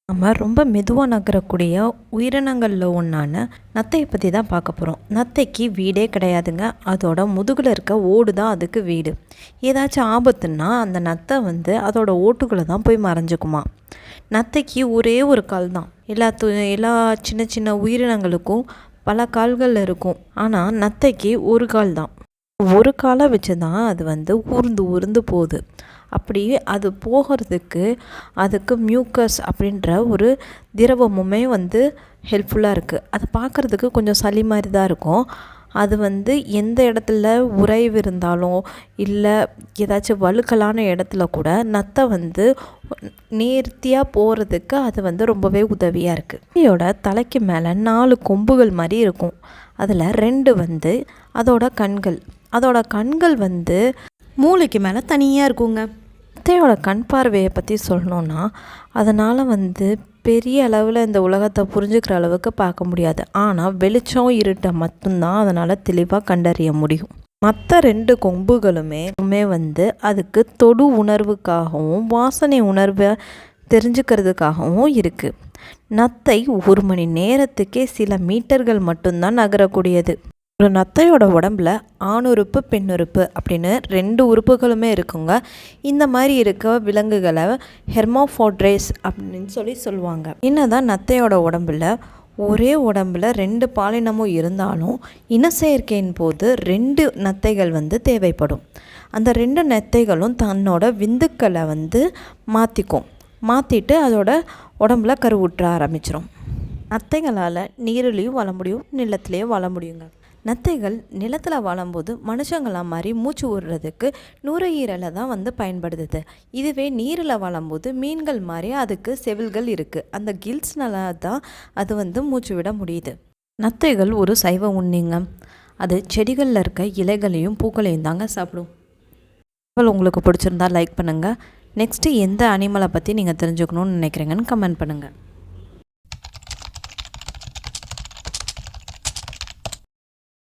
நம்ம ரொம்ப மெதுவாக நகரக்கூடிய உயிரினங்களில் ஒன்றான நத்தையை பற்றி தான் பார்க்க போகிறோம். நத்தைக்கு வீடே கிடையாதுங்க. அதோட முதுகில் இருக்க ஓடு தான் அதுக்கு வீடு. ஏதாச்சும் ஆபத்துன்னா அந்த நத்தை அதோட ஓட்டுக்குள்ளே தான் போய் மறைஞ்சிக்குமா. நத்தைக்கு ஒரே ஒரு கால் தான். எல்லா சின்ன சின்ன உயிரினங்களுக்கும் பல கால்கள் இருக்கும். ஆனால் நத்தைக்கு ஒரு கால் தான். ஒரு காலை வச்சு தான் அது ஊர்ந்து ஊர்ந்து போகுது. அப்படி அது போகிறதுக்கு அதுக்கு மியூக்கஸ் அப்படின்ற ஒரு திரவமுமே ஹெல்ப்ஃபுல்லாக இருக்குது. அது பார்க்குறதுக்கு கொஞ்சம் சளி மாதிரி தான் இருக்கும். அது எந்த இடத்துல உறைவு இருந்தாலும் இல்லை ஏதாச்சும் வழுக்கலான இடத்துல கூட நத்தை நேர்த்தியாக போகிறதுக்கு அது ரொம்பவே உதவியாக இருக்குது. இதோட தலைக்கு மேலே 4 கொம்புகள் மாதிரி இருக்கும். அதில் 2 அதோட கண்கள். அதோட கண்கள் மூளைக்கு மேலே தனியாக இருக்குங்க. நத்தையோட கண் பார்வையை பற்றி சொல்லணுன்னா அதனால் பெரிய அளவில் இந்த உலகத்தை புரிஞ்சுக்கிற அளவுக்கு பார்க்க முடியாது. ஆனால் வெளிச்சம் இருட்டை மட்டும்தான் அதனால் தெளிவாக கண்டறிய முடியும். மற்ற 2 கொம்புகளுமே அதுக்கு தொடு உணர்வுக்காகவும் வாசனை உணர்வை தெரிஞ்சுக்கிறதுக்காகவும் இருக்குது. நத்தை 1 மணி நேரத்துக்கே சில மீட்டர்கள் மட்டும்தான் நகரக்கூடியது. ஒரு நத்தையோட உடம்புல ஆணுறுப்பு பெண்ணுறுப்பு அப்படின்னு 2 உறுப்புகளுமே இருக்குங்க. இந்த மாதிரி இருக்க விலங்குகளை ஹெர்மாஃபோட்ரேஸ் அப்படின்னு சொல்லுவாங்க. என்னதான் நத்தையோட உடம்புல ஒரே உடம்புல 2 பாலினமும் இருந்தாலும் இனச்சேர்க்கையின் போது 2 நத்தைகள் தேவைப்படும். அந்த 2 நத்தைகளும் தன்னோட விந்துக்களை மாற்றிட்டு அதோட உடம்புல கருவுற்ற ஆரம்பிச்சிடும். நத்தைகளால் நீரிலையும் வாழ முடியும், நிலத்திலையும் வாழ முடியுங்க. நத்தைகள் நிலத்தில் வாழும்போது மனுஷங்களாக மாதிரி மூச்சு விடுறதுக்கு நுரையீரலை தான் பயன்படுத்துது. இதுவே நீரில் வாழும்போது மீன்கள் மாதிரி அதுக்கு செவில்கள் இருக்குது. அந்த கில்ஸ்னால தான் அது மூச்சு விட முடியுது. நத்தைகள் ஒரு சைவ உண்ணிங்க. அது செடிகளில் இருக்க இலைகளையும் பூக்களையும் தாங்க சாப்பிடும். உங்களுக்கு பிடிச்சிருந்தா லைக் பண்ணுங்கள். நெக்ஸ்ட்டு எந்த அனிமலை பற்றி நீங்கள் தெரிஞ்சுக்கணுன்னு நினைக்கிறீங்கன்னு கமெண்ட் பண்ணுங்கள்.